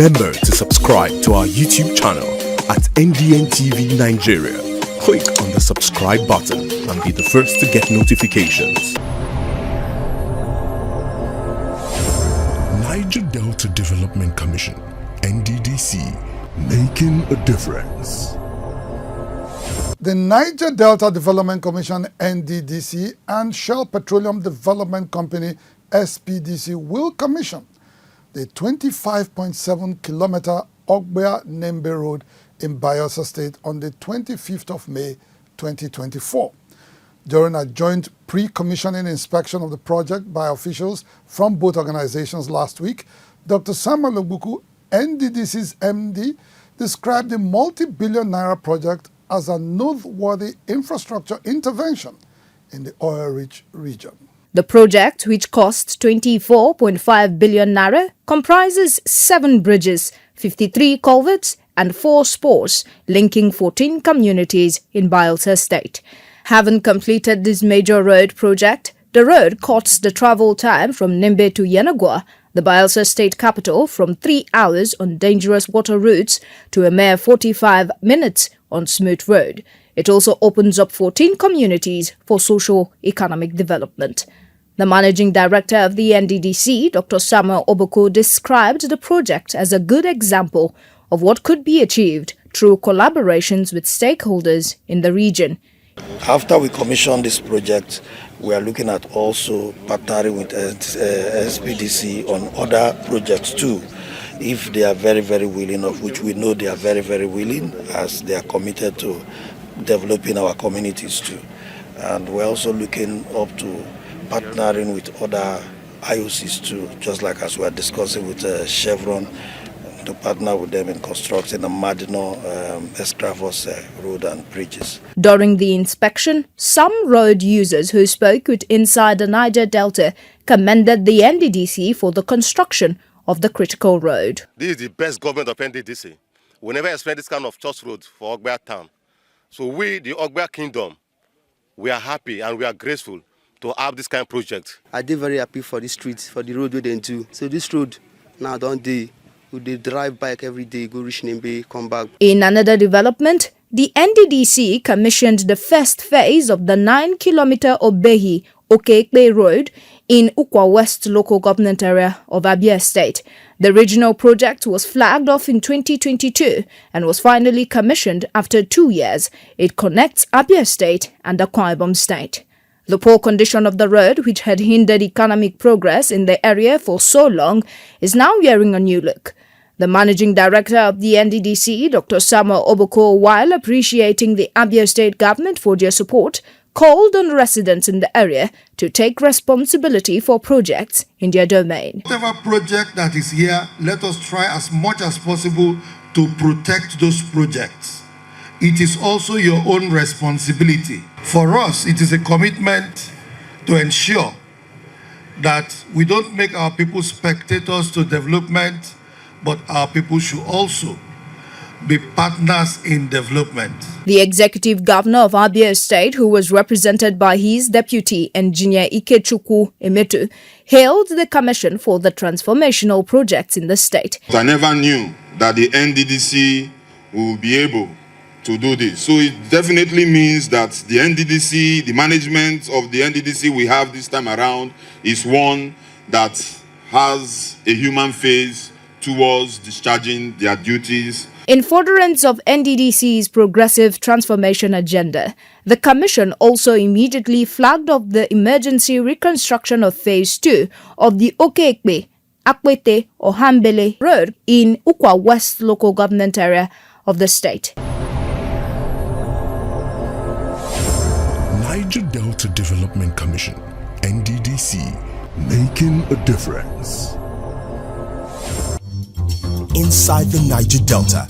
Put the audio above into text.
Remember to subscribe to our YouTube channel at NDN Nigeria. Click on the subscribe button and be the first to get notifications. Niger Delta Development Commission, NDDC, making a difference. The Niger Delta Development Commission, NDDC, and Shell Petroleum Development Company, SPDC, will commission the 25.7-kilometer Ogbia-Nembe-Road in Bayelsa State on the 25th of May 2024. During a joint pre-commissioning inspection of the project by officials from both organizations last week, Dr. Samuel Ogbuku, NDDC's MD, described the multi-billion naira project as a noteworthy infrastructure intervention in the oil-rich region. The project, which cost 24.5 billion naira, comprises 7 bridges, 53 culverts, and 4 spurs, linking 14 communities in Bayelsa State. Having completed this major road project, the road cuts the travel time from Nimbe to Yenagoa, the Bayelsa State capital, from 3 hours on dangerous water routes to a mere 45 minutes on smooth road. It also opens up 14 communities for socio-economic development. The managing director of the NDDC, Dr. Samuel Ogbuku, described the project as a good example of what could be achieved through collaborations with stakeholders in the region. After we commission this project, we are looking at also partnering with SPDC on other projects too, if they are very, very willing, of which we know they are very, very willing, as they are committed to developing our communities too. And we're also looking up to partnering with other IOCs too, just like as we are discussing with Chevron, to partner with them in constructing a marginal extravagant road and bridges. During the inspection, some road users who spoke with Inside the Niger Delta commended the NDDC for the construction of the critical road. This is the best government of NDDC. We never expect this kind of church road for Ogbia town. So we, the Ogbia Kingdom, we are happy and we are grateful to have this kind of project. I did very happy for the streets, for the road we didn't do. So this road now don't do. They drive bike every day, go reach Nimbe, come back. In another development, the NDDC commissioned the first phase of the 9-kilometer Ogbia-Nembe Road in Ukwa West local government area of Abia State. The regional project was flagged off in 2022 and was finally commissioned after 2 years. It connects Abia State and Akwa Ibom State. The poor condition of the road, which had hindered economic progress in the area for so long, is now wearing a new look. The managing director of the NDDC, Dr. Samuel Ogbuku, while appreciating the Abia State government for their support, called on residents in the area to take responsibility for projects in their domain. Whatever project that is here, let us try as much as possible to protect those projects. It is also your own responsibility. For us, it is a commitment to ensure that we don't make our people spectators to development, but our people should also be partners in development. The executive governor of Abia State, who was represented by his deputy, Engineer Ikechukwu Emetu, hailed the commission for the transformational projects in the state. I never knew that the NDDC will be able to do this. So it definitely means that the NDDC, the management of the NDDC we have this time around is one that has a human face towards discharging their duties. In furtherance of NDDC's progressive transformation agenda, the Commission also immediately flagged off the emergency reconstruction of Phase 2 of the Ogbia-Nembe-Road Road in Ukwa West local government area of the state. Niger Delta Development Commission, NDDC, making a difference. Inside the Niger Delta,